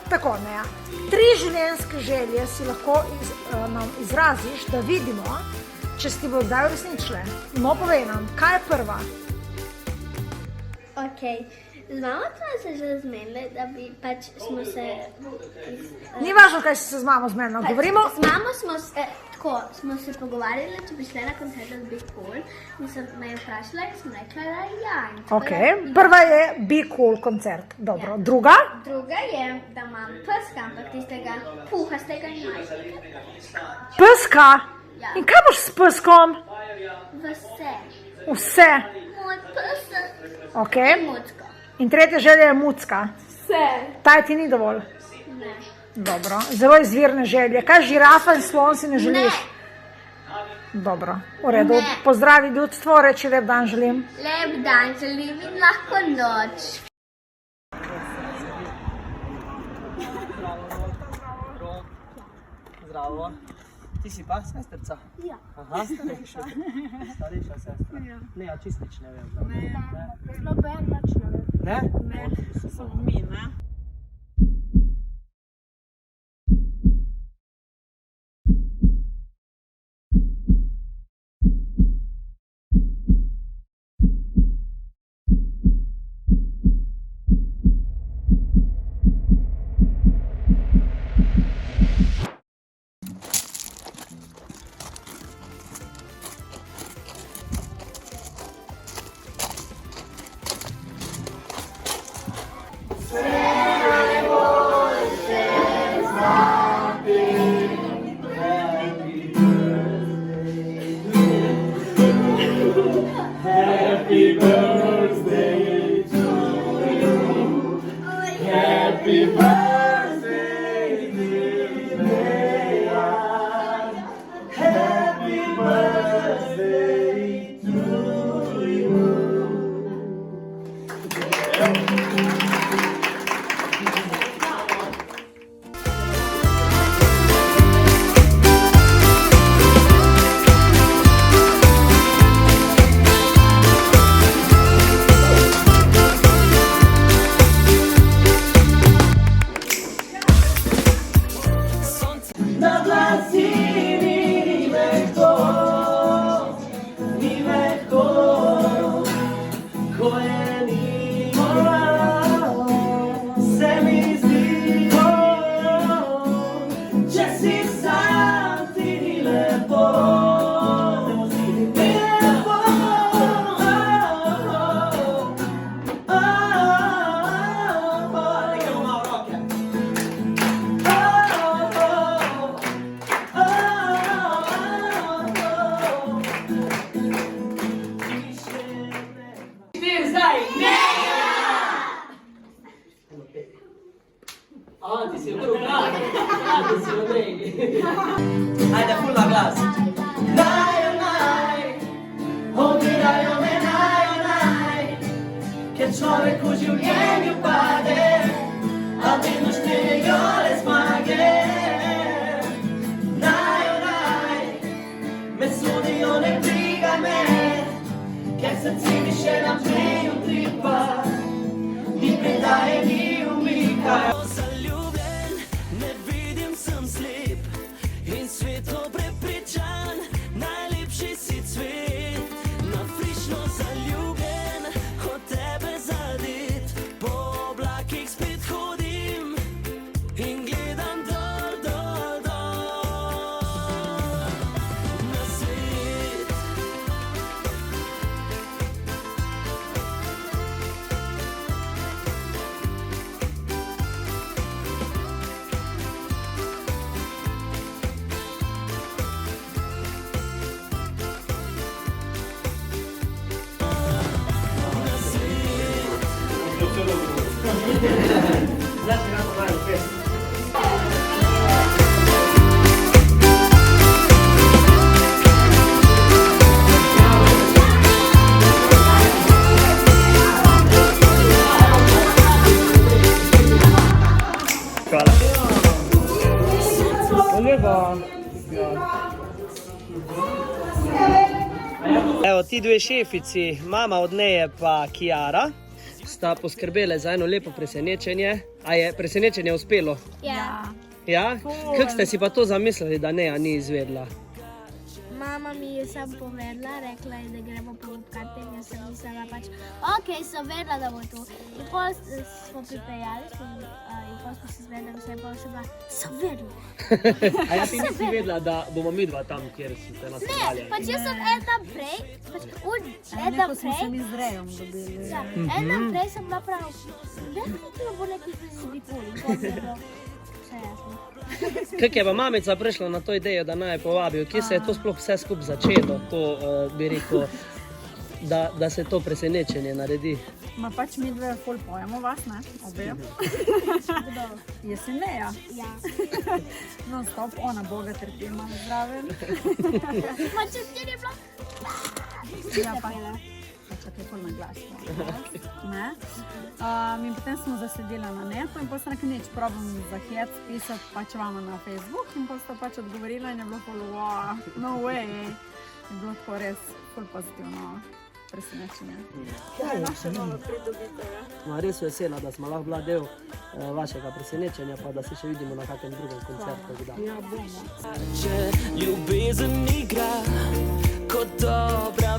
Tako, Neja, 3 življenjske želje si lahko nam izraziš, da vidimo, če si bo kdaj uresničile. No, povej nam, kaj je prva? Ok, z mamo smo se že zmenili, da bi pač smo se... Ni važno, kaj si se z mamo zmenila, govorimo... Z mamo smo se pogovarjali, če bi šli na koncert od Be Cool, in sem me vprašala, in sem rekla, da ja. Ok, prva je Be Cool koncert, dobro. Druga? Druga je, da imam peska, ampak tistega puhastega najbolj. Peska? Ja. In kaj boš s peskom? Vse. Vse? Moj pesek. Ok. Mucka. In tretja želja je mucka. Vse. Taj ti ni dovolj? Ne. Dobro, zelo izvirne želje. Kaj žirafa in slon si ne želiš? Ne. Dobro, v redu. Ne. Pozdravi ljudstvo, reči lep dan želim. Lep dan želim in lahko noč. Zdravo. Ti si pa sestrica? Ja. Aha, starejša sestra. Ja. Ne, ja čist nič ne vem. Ne, noben nič ne vem. Ne? Ne, Samo mi, ne? Happy birthday to you. Happy birthday, dear Neha. Happy birthday to you. Na blazini ni mehko, ko je ni moral, se mi zdi, če si sam ti ni lepo. Ni lepo, nekaj malo roke. Ti si v drugam. Ti si v njej. Ajde, ful na glas. Naj, obirajo me naj, ker človek v življenju pade, a vedno štejejo le zmage. Naj, me sodijo, ne briga me, ker srce mi še naprej utripa, ni predaje, ni umika. Zaljubljen, ne vidim, sem slep in sveto prepričan, najlepši si cvet. Na frišno zaljubljen, od tebe zadet, po oblakih spet hodim in gledam dol, dol, dol na svet. Znaš kako pravi pes? Hvala. Lepo. Evo, ti dve šefici, mama od Neje pa Kiara, sta poskrbele za eno lepo presenečenje. A je presenečenje uspelo? Ja. Ja? Kako ste si pa to zamislili, da Neja ni izvedla? Mama mi je sam povedala, rekla je, da gremo po karte in jaz sem mislila pač, ok, sem vedela, da bo to. In pol smo pripeljali in pol smo se zvedeli vse in pol sem bila, sem vedela. A ja, ti nisi vedela, da bomo midva tam, kjer ste nas peljali? Ne, pač jaz sem en dan prej, en dan prej, z Rejom dobili. ja, en dan prej sem bila prav, definitivno bo neki festival in pol je bilo vse jasno. Kako je pa mamica prišla na to idejo, da naj povabijo? Kje se je to sploh vse skupaj začelo, to bi rekel, da se to presenečenje naredi? Ma pač mi dve ful pojemo vas, ne? Obe. Jesi Neja? Ja. Non stop, ona Boga trpi, imamo zraven. Pa če ti je bilo, Ja, pa čakaj, ful na glas. Ne? In potem smo zasledili na netu in potem sem rekla, nič, probam za hec pisati pač vama na Facebook in potem sta pač odgovorila in je bilo ful, wow, no way. Je bilo tako res ful pozitivno presenečenje. Kaj je naša nova pridobitev? Smo res vesela, da smo lahko bila del vašega presenečenja, pa da se še vidimo na kakem drugem koncertu. Ja, bomo. Ljubezen igra kot dobra